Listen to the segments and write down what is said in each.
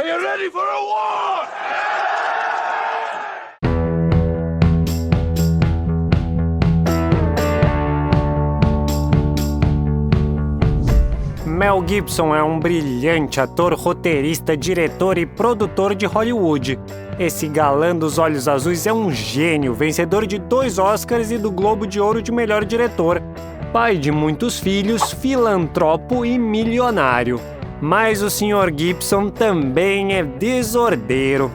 you ready for a war? Mel Gibson é um brilhante ator, roteirista, diretor e produtor de Hollywood. Esse galã dos olhos azuis é um gênio, vencedor de 2 Oscars e do Globo de Ouro de melhor diretor. Pai de muitos filhos, filantropo e milionário. Mas o Sr. Gibson também é desordeiro,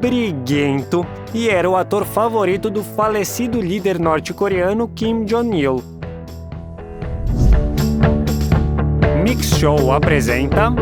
briguento e era o ator favorito do falecido líder norte-coreano Kim Jong-il. Mix Show apresenta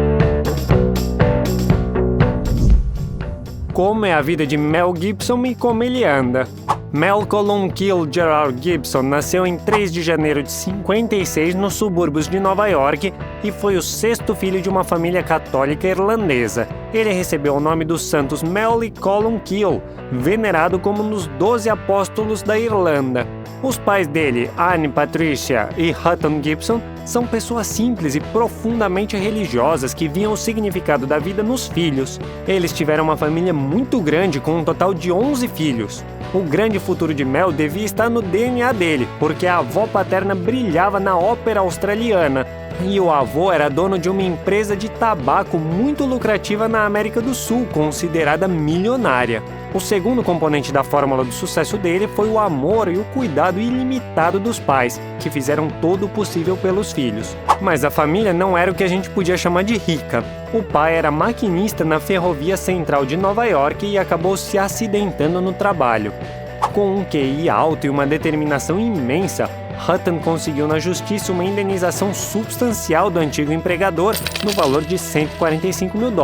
Como é a vida de Mel Gibson e como ele anda. Malcolm Kill Gerard Gibson nasceu em 3 de janeiro de 56 nos subúrbios de Nova York e foi o 6º filho de uma família católica irlandesa. Ele recebeu o nome dos santos Mel e Colum Kill, venerado como um dos 12 apóstolos da Irlanda. Os pais dele, Anne Patricia e Hutton Gibson, são pessoas simples e profundamente religiosas que viam o significado da vida nos filhos. Eles tiveram uma família muito grande com um total de 11 filhos. O grande futuro de Mel devia estar no DNA dele, porque a avó paterna brilhava na ópera australiana e o avô era dono de uma empresa de tabaco muito lucrativa na América do Sul, considerada milionária. O segundo componente da fórmula do sucesso dele foi o amor e o cuidado ilimitado dos pais, que fizeram todo o possível pelos filhos. Mas a família não era o que a gente podia chamar de rica. O pai era maquinista na Ferrovia Central de Nova York e acabou se acidentando no trabalho. Com um QI alto e uma determinação imensa, Hutton conseguiu na justiça uma indenização substancial do antigo empregador no valor de $145 mil.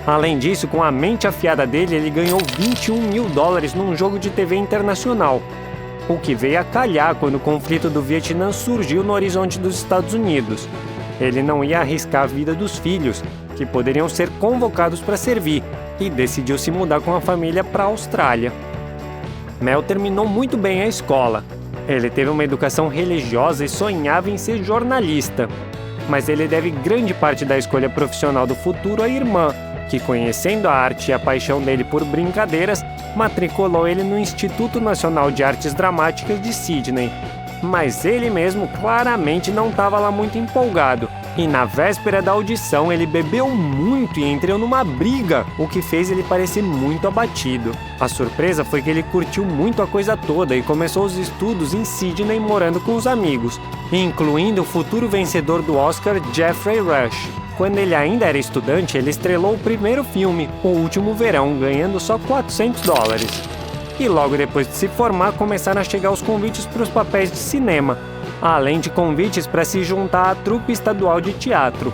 Além disso, com a mente afiada dele, ele ganhou $21 mil num jogo de TV internacional, o que veio a calhar quando o conflito do Vietnã surgiu no horizonte dos Estados Unidos. Ele não ia arriscar a vida dos filhos, que poderiam ser convocados para servir, e decidiu se mudar com a família para a Austrália. Mel terminou muito bem a escola. Ele teve uma educação religiosa e sonhava em ser jornalista. Mas ele deve grande parte da escolha profissional do futuro à irmã, que, conhecendo a arte e a paixão dele por brincadeiras, matriculou ele no Instituto Nacional de Artes Dramáticas de Sydney. Mas ele mesmo claramente não estava lá muito empolgado, e na véspera da audição ele bebeu muito e entrou numa briga, o que fez ele parecer muito abatido. A surpresa foi que ele curtiu muito a coisa toda e começou os estudos em Sydney morando com os amigos, incluindo o futuro vencedor do Oscar, Geoffrey Rush. Quando ele ainda era estudante, ele estrelou o primeiro filme, O Último Verão, ganhando só $400. E logo depois de se formar, começaram a chegar os convites para os papéis de cinema, além de convites para se juntar à trupe estadual de teatro.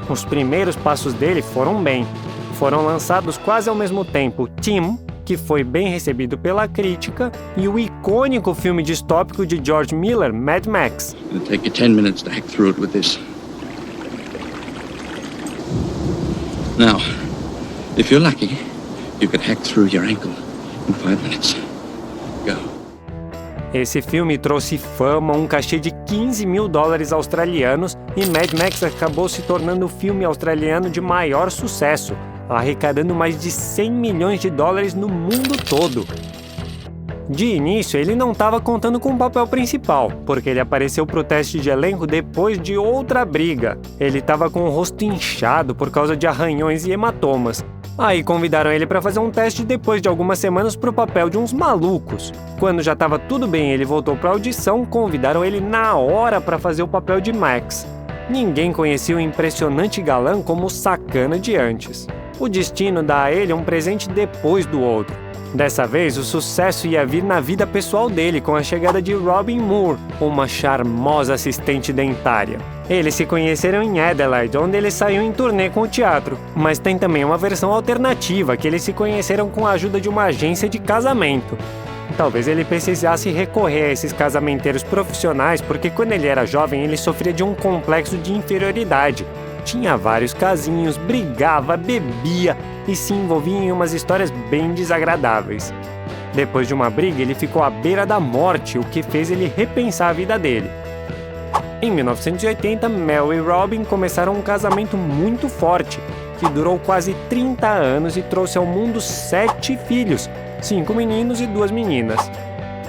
Os primeiros passos dele foram bem. Foram lançados quase ao mesmo tempo Tim, que foi bem recebido pela crítica, e o icônico filme distópico de George Miller, Mad Max. It'll take you 10 minutes to hack through it with this. Now, if you're lucky, you could hack through your ankle in 5 minutes. Go. Esse filme trouxe fama, um cachê de $15 mil australianos, e Mad Max acabou se tornando o filme australiano de maior sucesso, arrecadando mais de $100 milhões no mundo todo. De início, ele não estava contando com o papel principal, porque ele apareceu para o teste de elenco depois de outra briga. Ele estava com o rosto inchado por causa de arranhões e hematomas. Aí convidaram ele para fazer um teste depois de algumas semanas para o papel de uns malucos. Quando já estava tudo bem, ele voltou para a audição, convidaram ele na hora para fazer o papel de Max. Ninguém conhecia o impressionante galã como o sacana de antes. O destino dá a ele um presente depois do outro. Dessa vez, o sucesso ia vir na vida pessoal dele com a chegada de Robin Moore, uma charmosa assistente dentária. Eles se conheceram em Adelaide, onde ele saiu em turnê com o teatro. Mas tem também uma versão alternativa, que eles se conheceram com a ajuda de uma agência de casamento. Talvez ele precisasse recorrer a esses casamenteiros profissionais, porque quando ele era jovem ele sofria de um complexo de inferioridade. Tinha vários casinhos, brigava, bebia e se envolvia em umas histórias bem desagradáveis. Depois de uma briga, ele ficou à beira da morte, o que fez ele repensar a vida dele. Em 1980, Mel e Robin começaram um casamento muito forte, que durou quase 30 anos e trouxe ao mundo 7 filhos, 5 meninos e 2 meninas.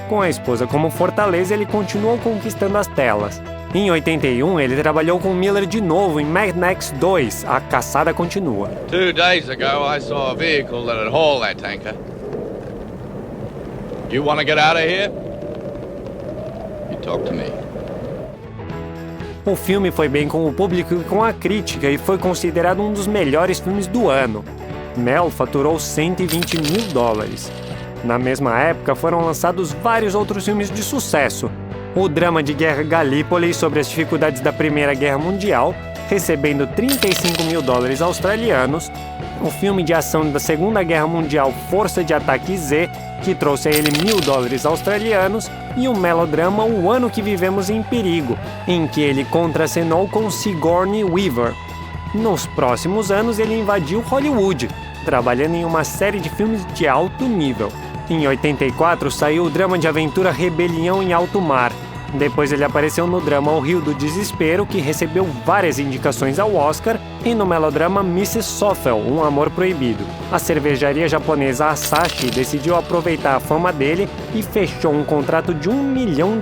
Com a esposa como fortaleza, ele continuou conquistando as telas. Em 81, ele trabalhou com Miller de novo em Mad Max 2, A Caçada Continua. 2 days ago, I saw a vehicle that had hauled that tanker. You want to get out of here? You talk to me. O filme foi bem com o público e com a crítica e foi considerado um dos melhores filmes do ano. Mel faturou $120 mil. Na mesma época, foram lançados vários outros filmes de sucesso. O drama de guerra Gallipoli sobre as dificuldades da Primeira Guerra Mundial, recebendo $35 mil australianos. O filme de ação da Segunda Guerra Mundial Força de Ataque Z, que trouxe a ele $1.000 australianos. E o melodrama O Ano que Vivemos em Perigo, em que ele contracenou com Sigourney Weaver. Nos próximos anos, ele invadiu Hollywood, trabalhando em uma série de filmes de alto nível. Em 84, saiu o drama de aventura Rebelião em Alto Mar. Depois ele apareceu no drama O Rio do Desespero, que recebeu várias indicações ao Oscar, e no melodrama Mrs. Soffel, Um Amor Proibido. A cervejaria japonesa Asahi decidiu aproveitar a fama dele e fechou um contrato de $1 milhão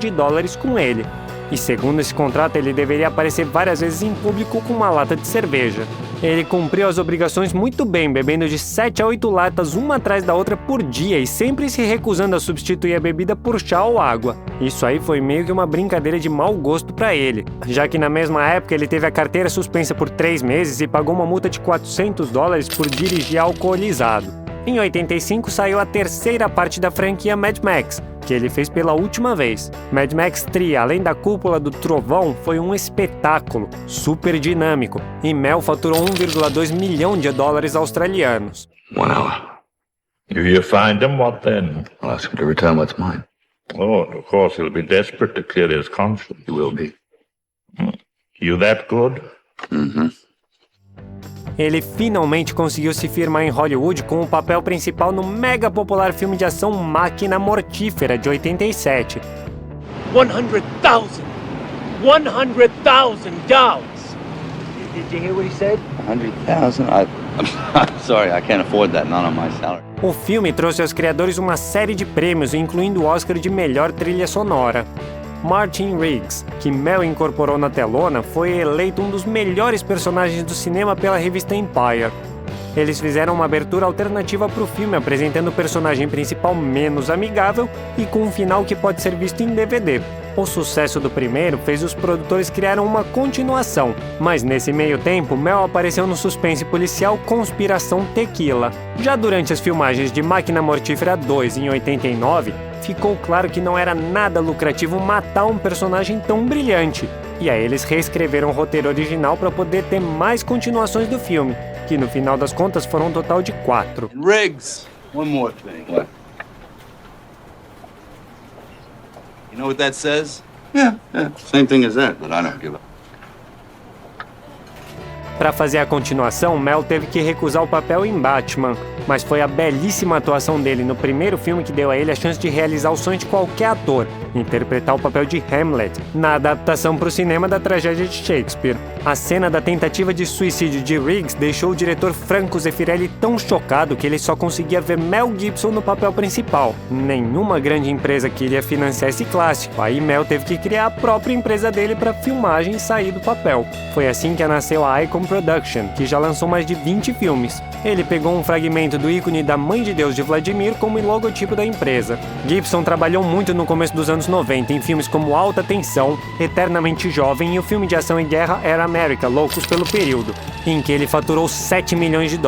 com ele. E segundo esse contrato, ele deveria aparecer várias vezes em público com uma lata de cerveja. Ele cumpriu as obrigações muito bem, bebendo de 7 a 8 latas uma atrás da outra por dia e sempre se recusando a substituir a bebida por chá ou água. Isso aí foi meio que uma brincadeira de mau gosto para ele, já que na mesma época ele teve a carteira suspensa por 3 meses e pagou uma multa de $400 por dirigir alcoolizado. Em 85 saiu a terceira parte da franquia Mad Max, que ele fez pela última vez. Mad Max 3, além da Cúpula do Trovão, foi um espetáculo, super dinâmico, e Mel faturou $1,2 milhão australianos. 1 hour. If you find him, what then? I'll ask him to return what's mine. Oh, and of course he'll be desperate to clear his conscience. He will be. You that good? Mm-hmm. Ele finalmente conseguiu se firmar em Hollywood com o papel principal no mega popular filme de ação Máquina Mortífera, de 87. $100,000! $100,000! Did you hear what he said? 100,000? I'm sorry, I can't afford that, not on my salary. O filme trouxe aos criadores uma série de prêmios, incluindo o Oscar de melhor trilha sonora. Martin Riggs, que Mel incorporou na telona, foi eleito um dos melhores personagens do cinema pela revista Empire. Eles fizeram uma abertura alternativa para o filme, apresentando o personagem principal menos amigável e com um final que pode ser visto em DVD. O sucesso do primeiro fez os produtores criarem uma continuação, mas nesse meio tempo, Mel apareceu no suspense policial Conspiração Tequila. Já durante as filmagens de Máquina Mortífera 2, em 89, ficou claro que não era nada lucrativo matar um personagem tão brilhante. E aí eles reescreveram o roteiro original para poder ter mais continuações do filme, que no final das contas foram um total de 4. Riggs, one more thing. What? You know what that says? Yeah. Same thing as that, but I don't give up. Para fazer a continuação, Mel teve que recusar o papel em Batman, mas foi a belíssima atuação dele no primeiro filme que deu a ele a chance de realizar o sonho de qualquer ator, interpretar o papel de Hamlet, na adaptação para o cinema da tragédia de Shakespeare. A cena da tentativa de suicídio de Riggs deixou o diretor Franco Zeffirelli tão chocado que ele só conseguia ver Mel Gibson no papel principal. Nenhuma grande empresa queria financiar esse clássico, aí Mel teve que criar a própria empresa dele para filmagem e sair do papel. Foi assim que nasceu a Icon Production, que já lançou mais de 20 filmes. Ele pegou um fragmento do ícone da Mãe de Deus de Vladimir como logotipo da empresa. Gibson trabalhou muito no começo dos anos 90 em filmes como Alta Tensão, Eternamente Jovem e o filme de ação e guerra Air America, Loucos pelo Período, em que ele faturou $7 milhões.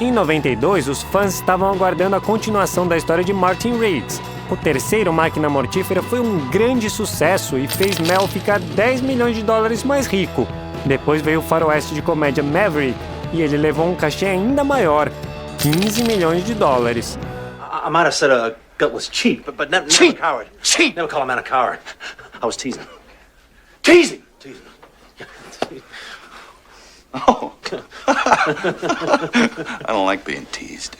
Em 92, os fãs estavam aguardando a continuação da história de Martin Riggs. O terceiro Máquina Mortífera foi um grande sucesso e fez Mel ficar $10 milhões mais rico. Depois veio o faroeste de comédia Maverick, e ele levou um cachê ainda maior, $15 milhões. I might have said a gut was cheap, but never a coward. Cheap! Never call a man a coward. I was teasing. Teasing! Oh. I don't like being teased.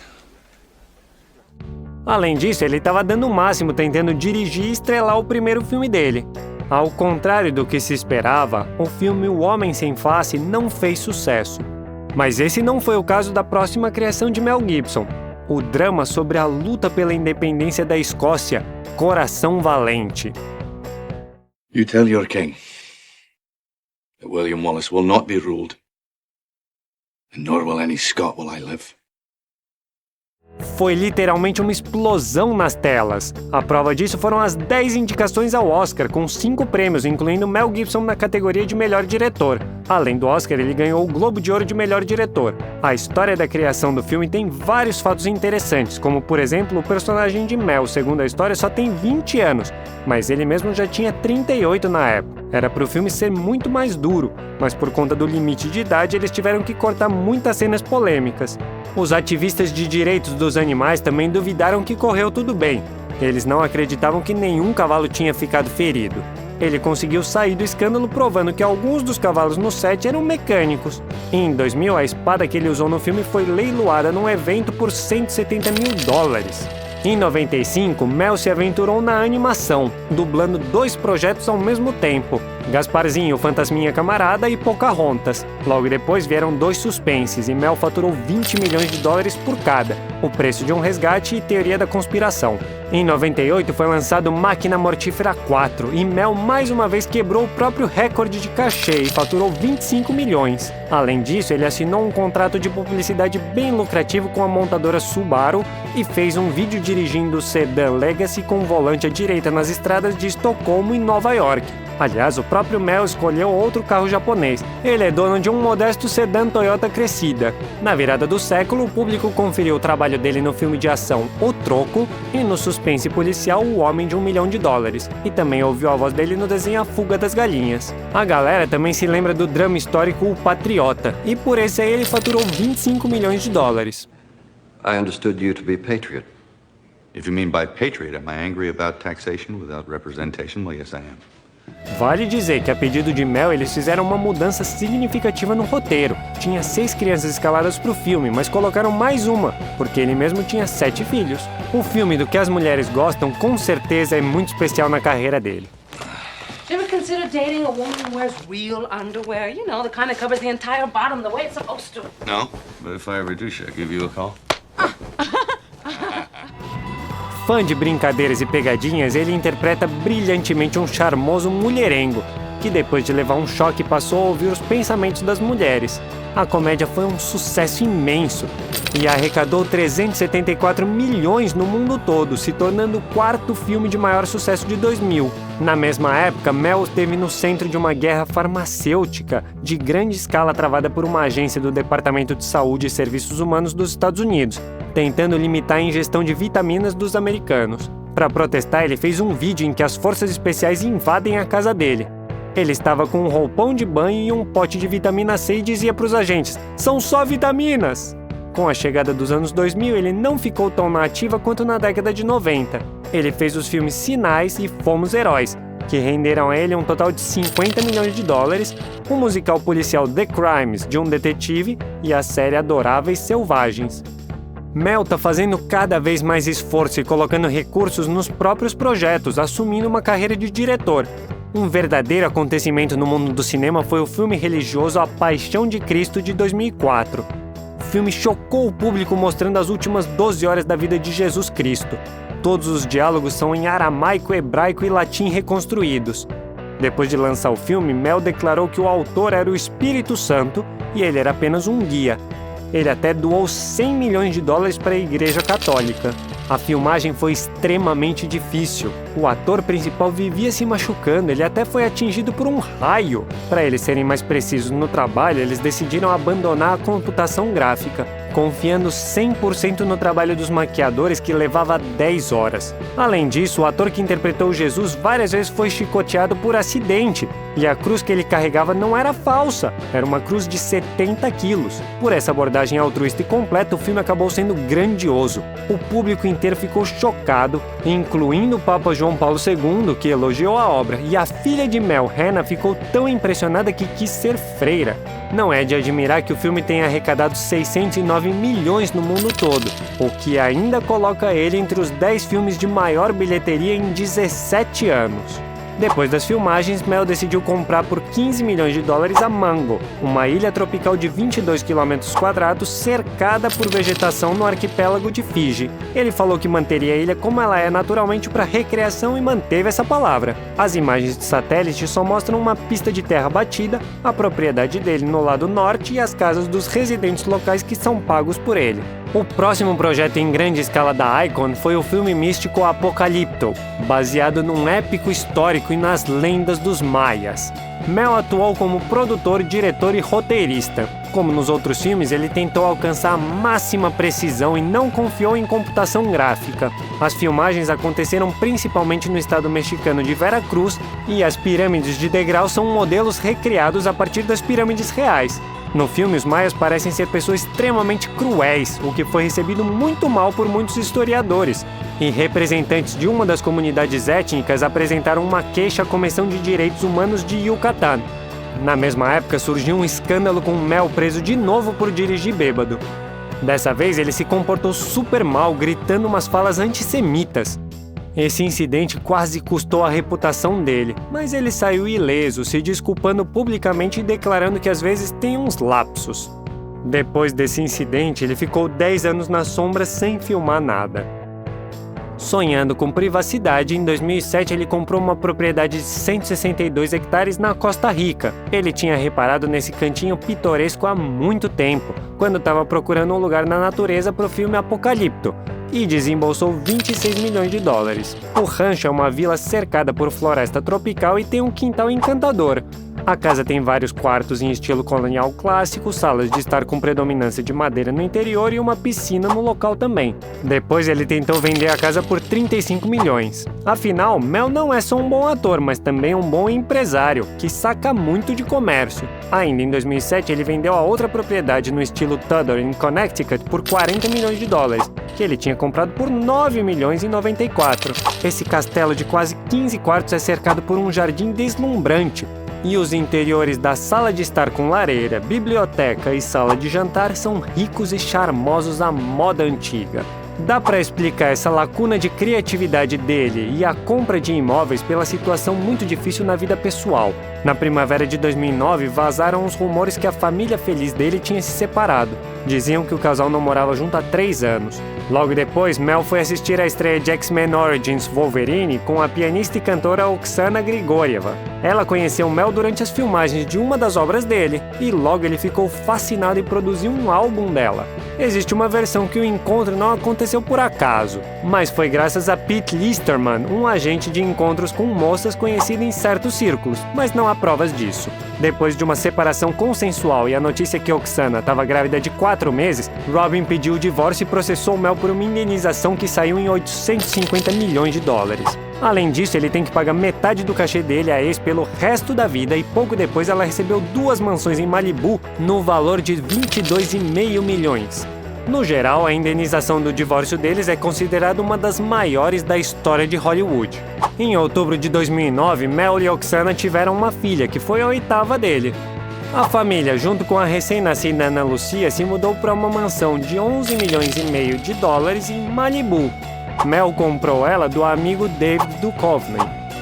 Além disso, ele estava dando o máximo tentando dirigir e estrelar o primeiro filme dele. Ao contrário do que se esperava, o filme O Homem Sem Face não fez sucesso. Mas esse não foi o caso da próxima criação de Mel Gibson, o drama sobre a luta pela independência da Escócia, Coração Valente. You tell your king that William Wallace will not be ruled, and nor will any Scot while I live. Foi literalmente uma explosão nas telas. A prova disso foram as 10 indicações ao Oscar, com 5 prêmios, incluindo Mel Gibson na categoria de melhor diretor. Além do Oscar, ele ganhou o Globo de Ouro de melhor diretor. A história da criação do filme tem vários fatos interessantes, como, por exemplo, o personagem de Mel, segundo a história, só tem 20 anos, mas ele mesmo já tinha 38 na época. Era para o filme ser muito mais duro, mas por conta do limite de idade, eles tiveram que cortar muitas cenas polêmicas. Os ativistas de direitos dos animais também duvidaram que correu tudo bem. Eles não acreditavam que nenhum cavalo tinha ficado ferido. Ele conseguiu sair do escândalo provando que alguns dos cavalos no set eram mecânicos. E em 2000, a espada que ele usou no filme foi leiloada num evento por $170 mil. Em 95, Mel se aventurou na animação, dublando 2 projetos ao mesmo tempo, Gasparzinho, Fantasminha Camarada e Pocahontas. Logo depois vieram 2 suspenses e Mel faturou $20 milhões por cada, O Preço de um Resgate e Teoria da Conspiração. Em 98 foi lançado Máquina Mortífera 4 e Mel mais uma vez quebrou o próprio recorde de cachê e faturou 25 milhões. Além disso, ele assinou um contrato de publicidade bem lucrativo com a montadora Subaru e fez um vídeo dirigindo o sedã Legacy com volante à direita nas estradas de Estocolmo e Nova York. Aliás, o próprio Mel escolheu outro carro japonês. Ele é dono de um modesto sedã Toyota Cressida. Na virada do século, o público conferiu o trabalho dele no filme de ação O Troco e no suspense policial O Homem de $1 Milhão. E também ouviu a voz dele no desenho A Fuga das Galinhas. A galera também se lembra do drama histórico O Patriota, e por esse aí ele faturou $25 milhões. I understood you to be patriot. If you mean by patriot, am I angry about taxation without representation? Well, yes, I am. Vale dizer que a pedido de Mel eles fizeram uma mudança significativa no roteiro. Tinha 6 crianças escaladas para o filme, mas colocaram mais uma, porque ele mesmo tinha 7 filhos. O filme do que as mulheres gostam com certeza é muito especial na carreira dele. Do you ever consider dating a woman who wears real underwear? You know, the kind that covers the entire bottom the way it's supposed to. No, but if I ever do, should I give you a call? Fã de brincadeiras e pegadinhas, ele interpreta brilhantemente um charmoso mulherengo, que depois de levar um choque passou a ouvir os pensamentos das mulheres. A comédia foi um sucesso imenso e arrecadou 374 milhões no mundo todo, se tornando o 4º filme de maior sucesso de 2000. Na mesma época, Mel esteve no centro de uma guerra farmacêutica de grande escala travada por uma agência do Departamento de Saúde e Serviços Humanos dos Estados Unidos, tentando limitar a ingestão de vitaminas dos americanos. Para protestar, ele fez um vídeo em que as forças especiais invadem a casa dele. Ele estava com um roupão de banho e um pote de vitamina C e dizia para os agentes: "São só vitaminas!" Com a chegada dos anos 2000, ele não ficou tão na ativa quanto na década de 90. Ele fez os filmes Sinais e Fomos Heróis, que renderam a ele um total de $50 milhões, o musical policial The Crimes, de um detetive, e a série Adoráveis Selvagens. Mel tá fazendo cada vez mais esforço e colocando recursos nos próprios projetos, assumindo uma carreira de diretor. Um verdadeiro acontecimento no mundo do cinema foi o filme religioso A Paixão de Cristo, de 2004. O filme chocou o público mostrando as últimas 12 horas da vida de Jesus Cristo. Todos os diálogos são em aramaico, hebraico e latim reconstruídos. Depois de lançar o filme, Mel declarou que o autor era o Espírito Santo e ele era apenas um guia. Ele até doou $100 milhões para a Igreja Católica. A filmagem foi extremamente difícil. O ator principal vivia se machucando, ele até foi atingido por um raio. Para eles serem mais precisos no trabalho, eles decidiram abandonar a computação gráfica, confiando 100% no trabalho dos maquiadores, que levava 10 horas. Além disso, o ator que interpretou Jesus várias vezes foi chicoteado por acidente, e a cruz que ele carregava não era falsa, era uma cruz de 70 quilos. Por essa abordagem altruísta e completa, o filme acabou sendo grandioso. O público inteiro ficou chocado, incluindo o Papa João Paulo II, que elogiou a obra, e a filha de Mel, Hannah, ficou tão impressionada que quis ser freira. Não é de admirar que o filme tenha arrecadado 609 milhões no mundo todo, o que ainda coloca ele entre os 10 filmes de maior bilheteria em 17 anos. Depois das filmagens, Mel decidiu comprar por 15 milhões de dólares a Mango, uma ilha tropical de 22 quilômetros quadrados cercada por vegetação no arquipélago de Fiji. Ele falou que manteria a ilha como ela é naturalmente para recreação e manteve essa palavra. As imagens de satélite só mostram uma pista de terra batida, a propriedade dele no lado norte e as casas dos residentes locais que são pagos por ele. O próximo projeto em grande escala da Icon foi o filme místico Apocalipto, baseado num épico histórico e nas lendas dos maias. Mel atuou como produtor, diretor e roteirista. Como nos outros filmes, ele tentou alcançar a máxima precisão e não confiou em computação gráfica. As filmagens aconteceram principalmente no estado mexicano de Veracruz e as pirâmides de degrau são modelos recriados a partir das pirâmides reais. No filme, os maias parecem ser pessoas extremamente cruéis, o que foi recebido muito mal por muitos historiadores. E representantes de uma das comunidades étnicas apresentaram uma queixa à Comissão de Direitos Humanos de Yucatán. Na mesma época, surgiu um escândalo com Mel preso de novo por dirigir bêbado. Dessa vez, ele se comportou super mal, gritando umas falas antissemitas. Esse incidente quase custou a reputação dele, mas ele saiu ileso, se desculpando publicamente e declarando que às vezes tem uns lapsos. Depois desse incidente, ele ficou 10 anos na sombra sem filmar nada. Sonhando com privacidade, em 2007 ele comprou uma propriedade de 162 hectares na Costa Rica. Ele tinha reparado nesse cantinho pitoresco há muito tempo, quando estava procurando um lugar na natureza para o filme Apocalipto, e desembolsou 26 milhões de dólares. O rancho é uma vila cercada por floresta tropical e tem um quintal encantador. A casa tem vários quartos em estilo colonial clássico, salas de estar com predominância de madeira no interior e uma piscina no local também. Depois ele tentou vender a casa por 35 milhões. Afinal, Mel não é só um bom ator, mas também um bom empresário, que saca muito de comércio. Ainda em 2007, ele vendeu a outra propriedade no estilo Tudor em Connecticut por 40 milhões de dólares, que ele tinha comprado por 9 milhões em 94. Esse castelo de quase 15 quartos é cercado por um jardim deslumbrante, e os interiores da sala de estar com lareira, biblioteca e sala de jantar são ricos e charmosos à moda antiga. Dá para explicar essa lacuna de criatividade dele e a compra de imóveis pela situação muito difícil na vida pessoal. Na primavera de 2009, vazaram os rumores que a família feliz dele tinha se separado. Diziam que o casal não morava junto há 3 anos. Logo depois, Mel foi assistir à estreia de X-Men Origins Wolverine com a pianista e cantora Oksana Grigorieva. Ela conheceu Mel durante as filmagens de uma das obras dele, e logo ele ficou fascinado e produziu um álbum dela. Existe uma versão que o encontro não aconteceu por acaso, mas foi graças a Pete Listerman, um agente de encontros com moças conhecido em certos círculos, mas não há provas disso. Depois de uma separação consensual e a notícia que Oksana estava grávida de 4 meses, Robin pediu o divórcio e processou Mel por uma indenização que saiu em 850 milhões de dólares. Além disso, ele tem que pagar metade do cachê dele à ex pelo resto da vida, e pouco depois ela recebeu 2 mansões em Malibu no valor de 22,5 milhões. No geral, a indenização do divórcio deles é considerada uma das maiores da história de Hollywood. Em outubro de 2009, Mel e Oksana tiveram uma filha, que foi a 8ª dele. A família, junto com a recém-nascida Ana Lucia, se mudou para uma mansão de 11,5 milhões de dólares em Malibu. Mel comprou ela do amigo David Duchovny.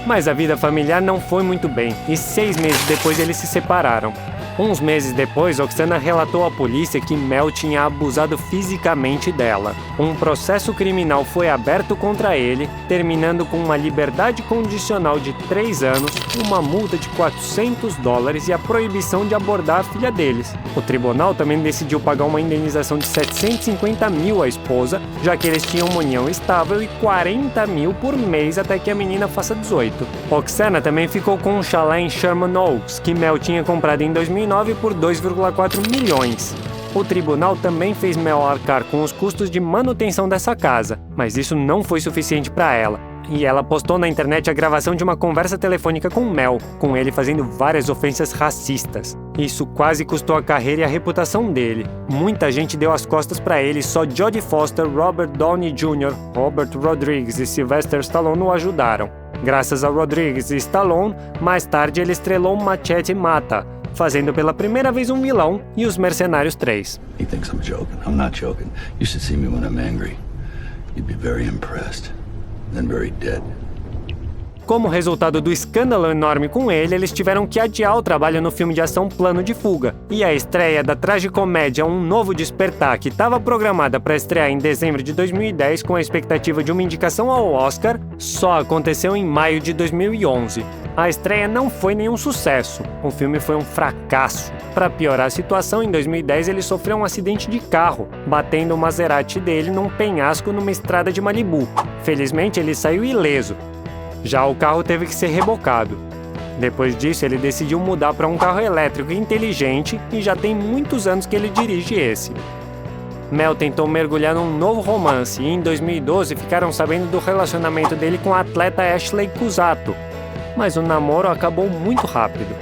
Mas a vida familiar não foi muito bem, e 6 meses depois eles se separaram. Uns meses depois, Oksana relatou à polícia que Mel tinha abusado fisicamente dela. Um processo criminal foi aberto contra ele, terminando com uma liberdade condicional de 3 anos, uma multa de $400 e a proibição de abordar a filha deles. O tribunal também decidiu pagar uma indenização de 750 mil à esposa, já que eles tinham uma união estável, e 40 mil por mês até que a menina faça 18. Oksana também ficou com um chalé em Sherman Oaks, que Mel tinha comprado em 2009 por 2,4 milhões. O tribunal também fez Mel arcar com os custos de manutenção dessa casa, mas isso não foi suficiente para ela. E ela postou na internet a gravação de uma conversa telefônica com Mel, com ele fazendo várias ofensas racistas. Isso quase custou a carreira e a reputação dele. Muita gente deu as costas para ele, só Jodie Foster, Robert Downey Jr., Robert Rodriguez e Sylvester Stallone o ajudaram. Graças a Rodriguez e Stallone, mais tarde ele estrelou Machete Mata, fazendo pela primeira vez um vilão, e Os Mercenários 3. He thinks I'm joking. I'm not joking. You should see me when I'm angry. You'd be very impressed. Then very dead. Como resultado do escândalo enorme com ele, eles tiveram que adiar o trabalho no filme de ação Plano de Fuga. E a estreia da tragicomédia Um Novo Despertar, que estava programada para estrear em dezembro de 2010 com a expectativa de uma indicação ao Oscar, só aconteceu em maio de 2011. A estreia não foi nenhum sucesso. O filme foi um fracasso. Para piorar a situação, em 2010 ele sofreu um acidente de carro, batendo o Maserati dele num penhasco numa estrada de Malibu. Felizmente, ele saiu ileso. Já o carro teve que ser rebocado. Depois disso, ele decidiu mudar para um carro elétrico inteligente e já tem muitos anos que ele dirige esse. Mel tentou mergulhar num novo romance e em 2012 ficaram sabendo do relacionamento dele com a atleta Ashley Cusato. Mas o namoro acabou muito rápido.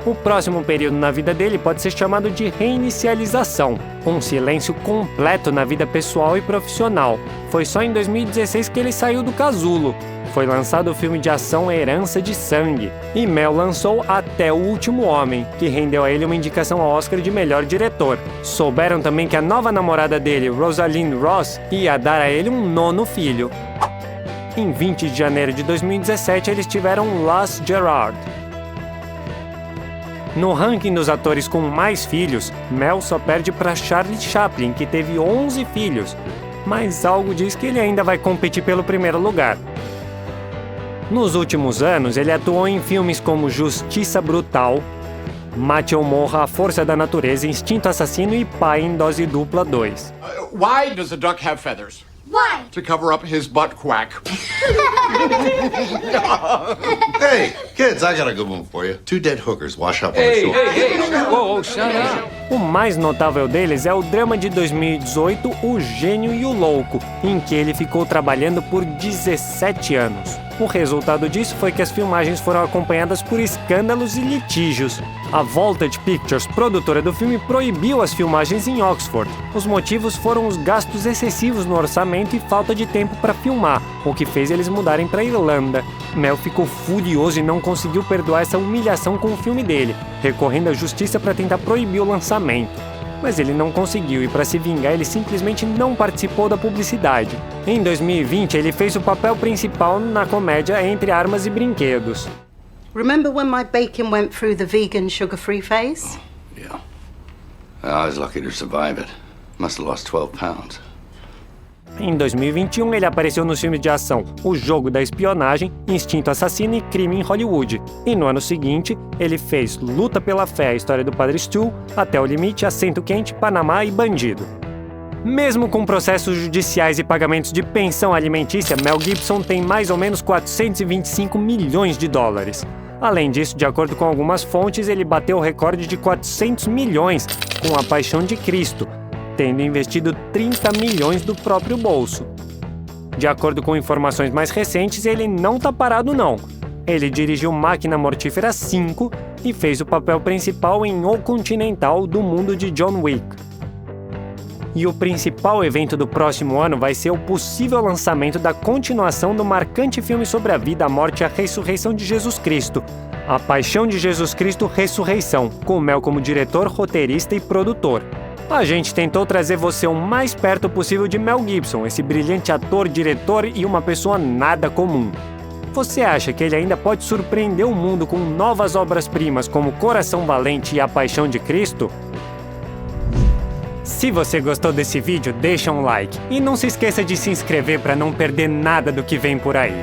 O próximo período na vida dele pode ser chamado de reinicialização, um silêncio completo na vida pessoal e profissional. Foi só em 2016 que ele saiu do casulo. Foi lançado o filme de ação Herança de Sangue, e Mel lançou Até o Último Homem, que rendeu a ele uma indicação ao Oscar de melhor diretor. Souberam também que a nova namorada dele, Rosalind Ross, ia dar a ele um nono filho. Em 20 de janeiro de 2017, eles tiveram Lars Gerard. No ranking dos atores com mais filhos, Mel só perde para Charlie Chaplin, que teve 11 filhos, mas algo diz que ele ainda vai competir pelo primeiro lugar. Nos últimos anos, ele atuou em filmes como Justiça Brutal, Mate ou Morra, A Força da Natureza, Instinto Assassino e Pai em Dose Dupla 2. Why does a duck have feathers? Why? To cover up his butt quack. Hey, kids, I got a good one for you. Two dead hookers wash up on the shore. Whoa, shut up. O mais notável deles é o drama de 2018, O Gênio e o Louco, em que ele ficou trabalhando por 17 anos. O resultado disso foi que as filmagens foram acompanhadas por escândalos e litígios. A Voltage Pictures, produtora do filme, proibiu as filmagens em Oxford. Os motivos foram os gastos excessivos no orçamento e falta de tempo para filmar, o que fez eles mudarem para Irlanda. Mel ficou furioso e não conseguiu perdoar essa humilhação com o filme dele, recorrendo à justiça para tentar proibir o lançamento. Mas ele não conseguiu e, para se vingar, ele simplesmente não participou da publicidade. Em 2020, ele fez o papel principal na comédia Entre Armas e Brinquedos. Remember when my bacon went through the vegan sugar-free phase? Yeah. I was lucky to survive it. Must have lost 12 pounds. Em 2021, ele apareceu nos filmes de ação O Jogo da Espionagem, Instinto Assassino e Crime em Hollywood. E no ano seguinte, ele fez Luta pela Fé, a história do Padre Stu, Até o Limite, Assento Quente, Panamá e Bandido. Mesmo com processos judiciais e pagamentos de pensão alimentícia, Mel Gibson tem mais ou menos 425 milhões de dólares. Além disso, de acordo com algumas fontes, ele bateu o recorde de 400 milhões com A Paixão de Cristo, tendo investido 30 milhões do próprio bolso. De acordo com informações mais recentes, ele não tá parado não. Ele dirigiu Máquina Mortífera 5 e fez o papel principal em O Continental do mundo de John Wick. E o principal evento do próximo ano vai ser o possível lançamento da continuação do marcante filme sobre a vida, a morte e a ressurreição de Jesus Cristo, A Paixão de Jesus Cristo Ressurreição, com Mel como diretor, roteirista e produtor. A gente tentou trazer você o mais perto possível de Mel Gibson, esse brilhante ator, diretor e uma pessoa nada comum. Você acha que ele ainda pode surpreender o mundo com novas obras-primas como Coração Valente e A Paixão de Cristo? Se você gostou desse vídeo, deixa um like e não se esqueça de se inscrever para não perder nada do que vem por aí.